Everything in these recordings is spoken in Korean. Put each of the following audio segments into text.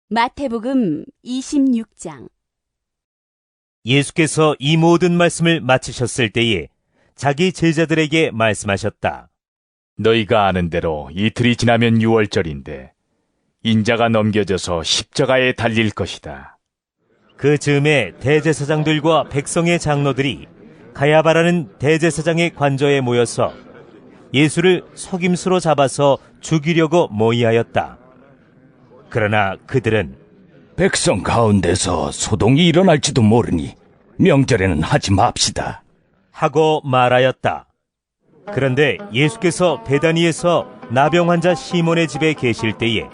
마태복음 26장. 예수께서 이 모든 말씀을 마치셨을 때에 자기 제자들에게 말씀하셨다. 너희가 아는 대로 이틀이 지나면 유월절인데 인자가 넘겨져서 십자가에 달릴 것이다. 그 즈음에 대제사장들과 백성의 장로들이 가야바라는 대제사장의 관저에 모여서 예수를 속임수로 잡아서 죽이려고 모의하였다. 그러나 그들은 백성 가운데서 소동이 일어날지도 모르니 명절에는 하지 맙시다 하고 말하였다. 그런데 예수께서 베다니에서 나병 환자 시몬의 집에 계실 때에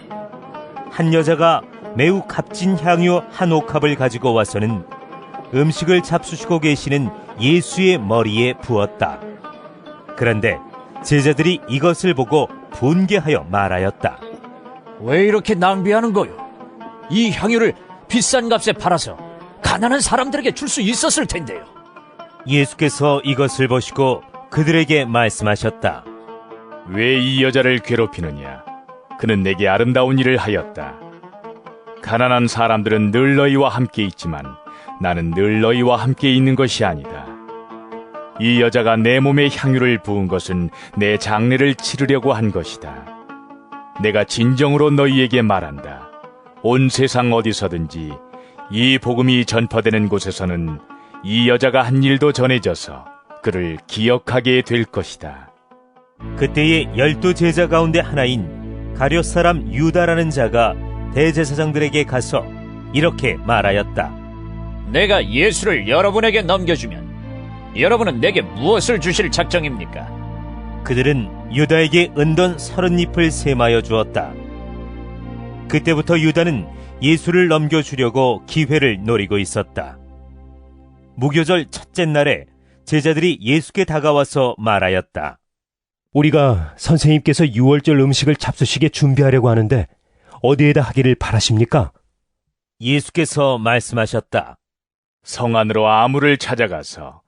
한 여자가 매우 값진 향유 한 옥합을 가지고 와서는 음식을 잡수시고 계시는 예수의 머리에 부었다. 그런데 제자들이 이것을 보고 분개하여 말하였다. 왜 이렇게 낭비하는 거요? 이 향유를 비싼 값에 팔아서 가난한 사람들에게 줄 수 있었을 텐데요. 예수께서 이것을 보시고 그들에게 말씀하셨다. 왜 이 여자를 괴롭히느냐? 그는 내게 아름다운 일을 하였다. 가난한 사람들은 늘 너희와 함께 있지만 나는 늘 너희와 함께 있는 것이 아니다. 이 여자가 내 몸에 향유를 부은 것은 내 장례를 치르려고 한 것이다. 내가 진정으로 너희에게 말한다. 온 세상 어디서든지 이 복음이 전파되는 곳에서는 이 여자가 한 일도 전해져서 그를 기억하게 될 것이다. 그때에 12 제자 가운데 하나인 가룟 사람 유다라는 자가 대제사장들에게 가서 이렇게 말하였다. 내가 예수를 여러분에게 넘겨주면 여러분은 내게 무엇을 주실 작정입니까? 그들은 유다에게 은돈 30잎을 세마여 주었다. 그때부터 유다는 예수를 넘겨주려고 기회를 노리고 있었다. 무교절 첫째 날에 제자들이 예수께 다가와서 말하였다. 우리가 선생님께서 유월절 음식을 잡수시게 준비하려고 하는데 어디에다 하기를 바라십니까? 예수께서 말씀하셨다. 성 안으로 아무를 찾아가서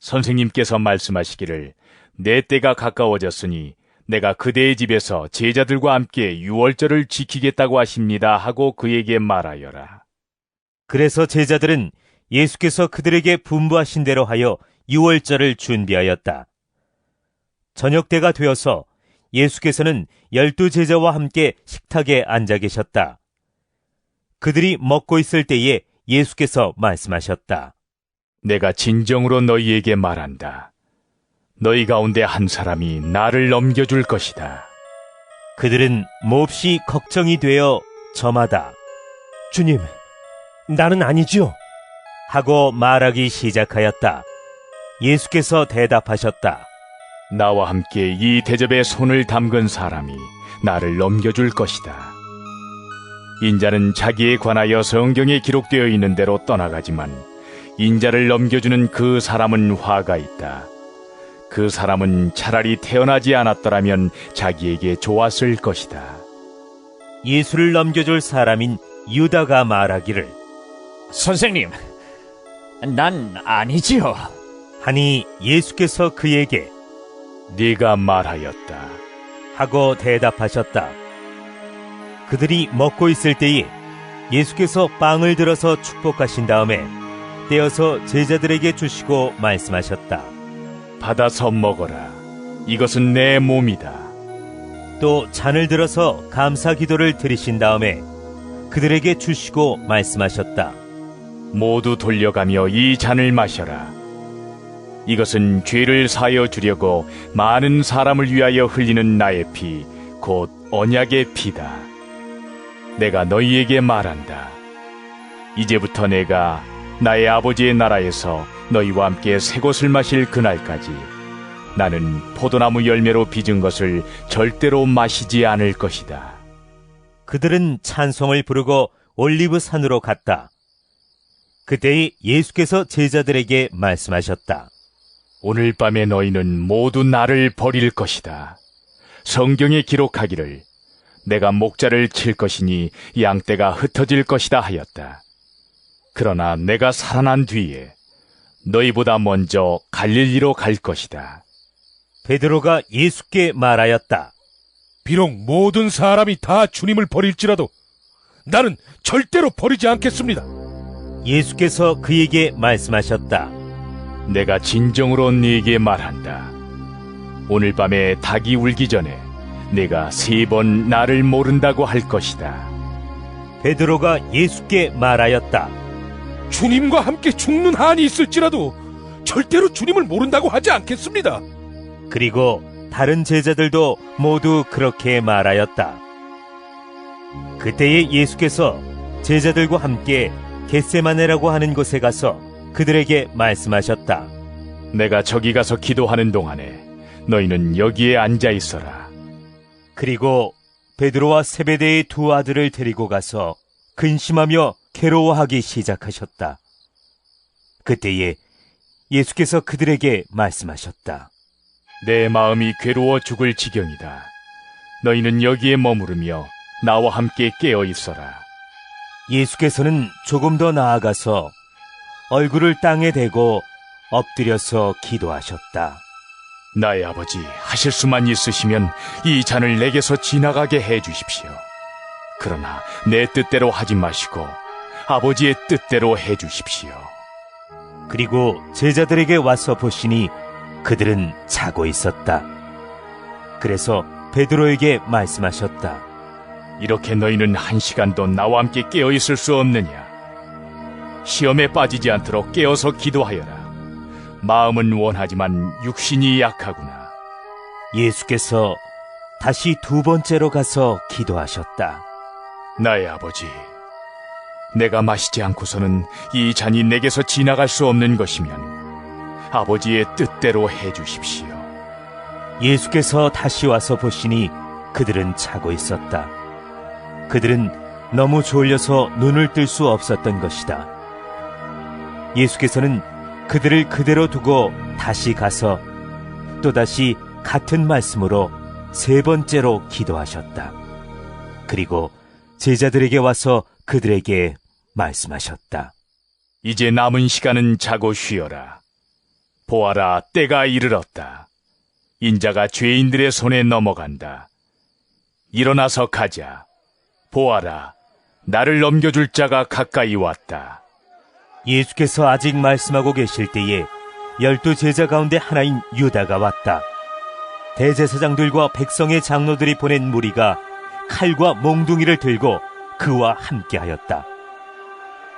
선생님께서 말씀하시기를 내 때가 가까워졌으니 내가 그대의 집에서 제자들과 함께 유월절을 지키겠다고 하십니다 하고 그에게 말하여라. 그래서 제자들은 예수께서 그들에게 분부하신 대로 하여 유월절을 준비하였다. 저녁 때가 되어서 예수께서는 12 제자와 함께 식탁에 앉아 계셨다. 그들이 먹고 있을 때에 예수께서 말씀하셨다. 내가 진정으로 너희에게 말한다. 너희 가운데 한 사람이 나를 넘겨줄 것이다. 그들은 몹시 걱정이 되어 저마다 주님, 나는 아니지요. 하고 말하기 시작하였다. 예수께서 대답하셨다. 나와 함께 이 대접에 손을 담근 사람이 나를 넘겨줄 것이다. 인자는 자기에 관하여 성경에 기록되어 있는 대로 떠나가지만 인자를 넘겨주는 그 사람은 화가 있다. 그 사람은 차라리 태어나지 않았더라면 자기에게 좋았을 것이다. 예수를 넘겨줄 사람인 유다가 말하기를 선생님, 난 아니지요. 하니 예수께서 그에게 네가 말하였다 하고 대답하셨다. 그들이 먹고 있을 때에 예수께서 빵을 들어서 축복하신 다음에 떼어서 제자들에게 주시고 말씀하셨다. 받아서 먹어라. 이것은 내 몸이다. 또 잔을 들어서 감사 기도를 드리신 다음에 그들에게 주시고 말씀하셨다. 모두 돌려가며 이 잔을 마셔라. 이것은 죄를 사하여 주려고 많은 사람을 위하여 흘리는 나의 피, 곧 언약의 피다. 내가 너희에게 말한다. 이제부터 내가 나의 아버지의 나라에서 너희와 함께 새 것을 마실 그날까지 나는 포도나무 열매로 빚은 것을 절대로 마시지 않을 것이다. 그들은 찬송을 부르고 올리브 산으로 갔다. 그때 예수께서 제자들에게 말씀하셨다. 오늘 밤에 너희는 모두 나를 버릴 것이다. 성경에 기록하기를 내가 목자를 칠 것이니 양떼가 흩어질 것이다 하였다. 그러나 내가 살아난 뒤에 너희보다 먼저 갈릴리로 갈 것이다. 베드로가 예수께 말하였다. 비록 모든 사람이 다 주님을 버릴지라도 나는 절대로 버리지 않겠습니다. 예수께서 그에게 말씀하셨다. 내가 진정으로 네게 말한다. 오늘 밤에 닭이 울기 전에 내가 3번 나를 모른다고 할 것이다. 베드로가 예수께 말하였다. 주님과 함께 죽는 한이 있을지라도 절대로 주님을 모른다고 하지 않겠습니다. 그리고 다른 제자들도 모두 그렇게 말하였다. 그때에 예수께서 제자들과 함께 겟세마네라고 하는 곳에 가서 그들에게 말씀하셨다. 내가 저기 가서 기도하는 동안에 너희는 여기에 앉아 있어라. 그리고 베드로와 세베대의 2 아들을 데리고 가서 근심하며 괴로워하기 시작하셨다. 그때에 예수께서 그들에게 말씀하셨다. 내 마음이 괴로워 죽을 지경이다. 너희는 여기에 머무르며 나와 함께 깨어 있어라. 예수께서는 조금 더 나아가서 얼굴을 땅에 대고 엎드려서 기도하셨다. 나의 아버지, 하실 수만 있으시면 이 잔을 내게서 지나가게 해 주십시오. 그러나 내 뜻대로 하지 마시고 아버지의 뜻대로 해 주십시오. 그리고 제자들에게 와서 보시니 그들은 자고 있었다. 그래서 베드로에게 말씀하셨다. 이렇게 너희는 1시간도 나와 함께 깨어 있을 수 없느냐? 시험에 빠지지 않도록 깨어서 기도하여라. 마음은 원하지만 육신이 약하구나. 예수께서 다시 2번째로 가서 기도하셨다. 나의 아버지, 내가 마시지 않고서는 이 잔이 내게서 지나갈 수 없는 것이면 아버지의 뜻대로 해 주십시오. 예수께서 다시 와서 보시니 그들은 자고 있었다. 그들은 너무 졸려서 눈을 뜰 수 없었던 것이다. 예수께서는 그들을 그대로 두고 다시 가서 또다시 같은 말씀으로 3번째로 기도하셨다. 그리고 제자들에게 와서 그들에게 말씀하셨다. 이제 남은 시간은 자고 쉬어라. 보아라, 때가 이르렀다. 인자가 죄인들의 손에 넘어간다. 일어나서 가자. 보아라, 나를 넘겨줄 자가 가까이 왔다. 예수께서 아직 말씀하고 계실 때에 12 제자 가운데 하나인 유다가 왔다. 대제사장들과 백성의 장로들이 보낸 무리가 칼과 몽둥이를 들고 그와 함께하였다.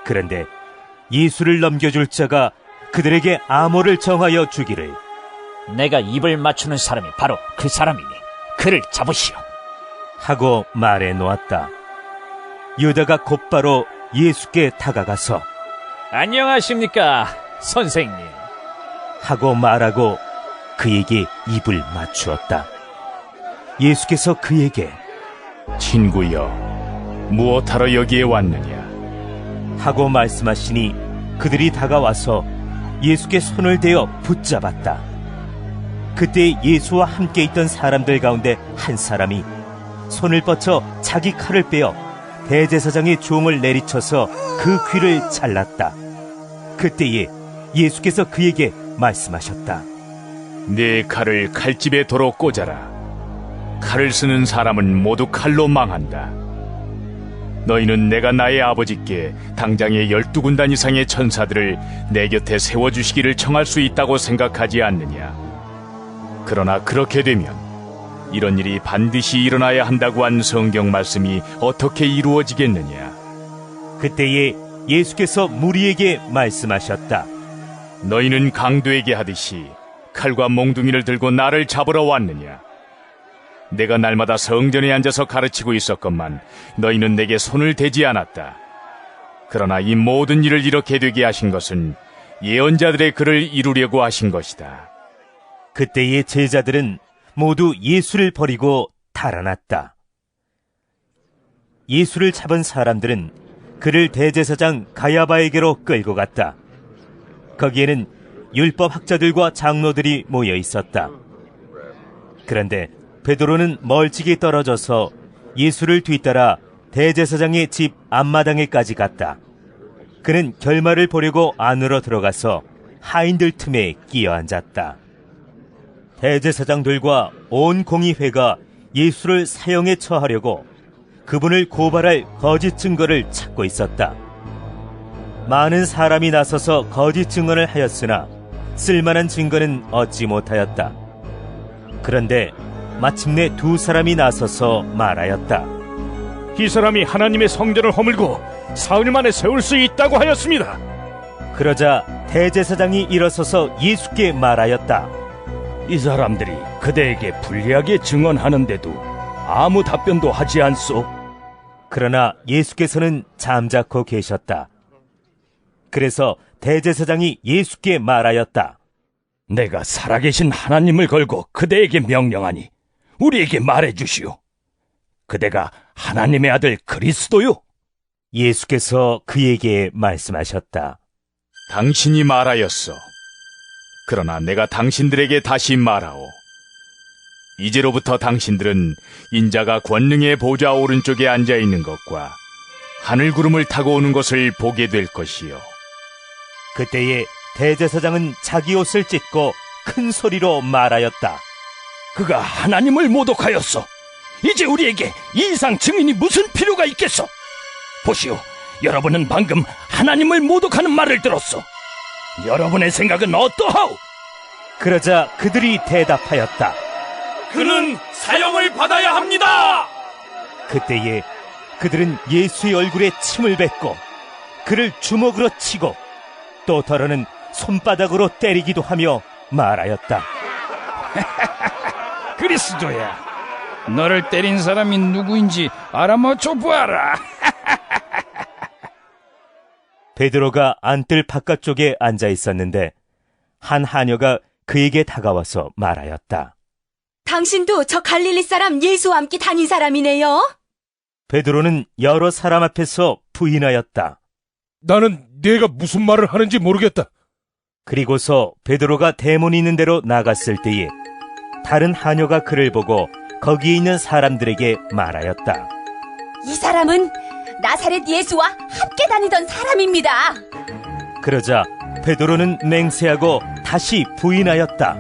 그런데 예수를 넘겨줄 자가 그들에게 암호를 정하여 주기를, 내가 입을 맞추는 사람이 바로 그 사람이니 그를 잡으시오 하고 말해 놓았다. 유다가 곧바로 예수께 다가가서 안녕하십니까, 선생님 하고 말하고 그에게 입을 맞추었다. 예수께서 그에게 친구여, 무엇하러 여기에 왔느냐? 하고 말씀하시니 그들이 다가와서 예수께 손을 대어 붙잡았다. 그때 예수와 함께 있던 사람들 가운데 한 사람이 손을 뻗쳐 자기 칼을 빼어 대제사장의 종을 내리쳐서 그 귀를 잘랐다. 그때에 예수께서 그에게 말씀하셨다. 네 칼을 칼집에 도로 꽂아라. 칼을 쓰는 사람은 모두 칼로 망한다. 너희는 내가 나의 아버지께 당장에 12군단 이상의 천사들을 내 곁에 세워주시기를 청할 수 있다고 생각하지 않느냐? 그러나 그렇게 되면 이런 일이 반드시 일어나야 한다고 한 성경 말씀이 어떻게 이루어지겠느냐? 그때에 예수께서 무리에게 말씀하셨다. 너희는 강도에게 하듯이 칼과 몽둥이를 들고 나를 잡으러 왔느냐? 내가 날마다 성전에 앉아서 가르치고 있었건만 너희는 내게 손을 대지 않았다. 그러나 이 모든 일을 이렇게 되게 하신 것은 예언자들의 글을 이루려고 하신 것이다. 그때의 제자들은 모두 예수를 버리고 달아났다. 예수를 잡은 사람들은 그를 대제사장 가야바에게로 끌고 갔다. 거기에는 율법학자들과 장로들이 모여 있었다. 그런데 베드로는 멀찍이 떨어져서 예수를 뒤따라 대제사장의 집 앞마당에까지 갔다. 그는 결말을 보려고 안으로 들어가서 하인들 틈에 끼어 앉았다. 대제사장들과 온 공의회가 예수를 사형에 처하려고 그분을 고발할 거짓 증거를 찾고 있었다. 많은 사람이 나서서 거짓 증언을 하였으나 쓸만한 증거는 얻지 못하였다. 그런데 마침내 두 사람이 나서서 말하였다. 이 사람이 하나님의 성전을 허물고 사흘 만에 세울 수 있다고 하였습니다. 그러자 대제사장이 일어서서 예수께 말하였다. 이 사람들이 그대에게 불리하게 증언하는데도 아무 답변도 하지 않소. 그러나 예수께서는 잠자코 계셨다. 그래서 대제사장이 예수께 말하였다. 내가 살아계신 하나님을 걸고 그대에게 명령하니 우리에게 말해주시오. 그대가 하나님의 아들 그리스도요? 예수께서 그에게 말씀하셨다. 당신이 말하였소. 그러나 내가 당신들에게 다시 말하오. 이제로부터 당신들은 인자가 권능의 보좌 오른쪽에 앉아있는 것과 하늘 구름을 타고 오는 것을 보게 될 것이요. 그때에 대제사장은 자기 옷을 찢고 큰 소리로 말하였다. 그가 하나님을 모독하였소. 이제 우리에게 이상 증인이 무슨 필요가 있겠소? 보시오, 여러분은 방금 하나님을 모독하는 말을 들었소. 여러분의 생각은 어떠하오? 그러자 그들이 대답하였다. 그는 사형을 받아야 합니다. 그때에 그들은 예수의 얼굴에 침을 뱉고 그를 주먹으로 치고 또 더러는 손바닥으로 때리기도 하며 말하였다. 그리스도야, 너를 때린 사람이 누구인지 알아맞혀 보아라. 베드로가 안뜰 바깥쪽에 앉아 있었는데 한 하녀가 그에게 다가와서 말하였다. 당신도 저 갈릴리 사람 예수와 함께 다닌 사람이네요. 베드로는 여러 사람 앞에서 부인하였다. 나는 네가 무슨 말을 하는지 모르겠다. 그리고서 베드로가 대문이 있는 데로 나갔을 때에 다른 하녀가 그를 보고 거기에 있는 사람들에게 말하였다. 이 사람은 나사렛 예수와 함께 다니던 사람입니다. 그러자 베드로는 맹세하고 다시 부인하였다.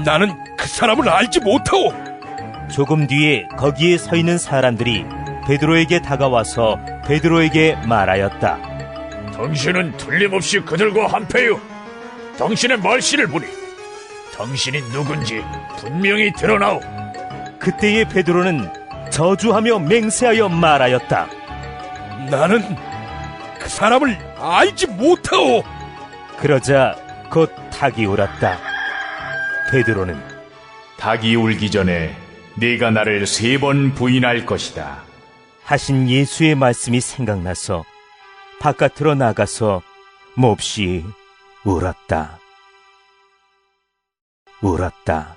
나는 그 사람을 알지 못하오. 조금 뒤에 거기에 서 있는 사람들이 베드로에게 다가와서 베드로에게 말하였다. 당신은 틀림없이 그들과 한패요. 당신의 말씨를 보니 당신이 누군지 분명히 드러나오. 그때의 베드로는 저주하며 맹세하여 말하였다. 나는 그 사람을 알지 못하오. 그러자 곧 닭이 울었다. 베드로는 닭이 울기 전에 네가 나를 3번 부인할 것이다 하신 예수의 말씀이 생각나서 바깥으로 나가서 몹시 울었다. 울었다.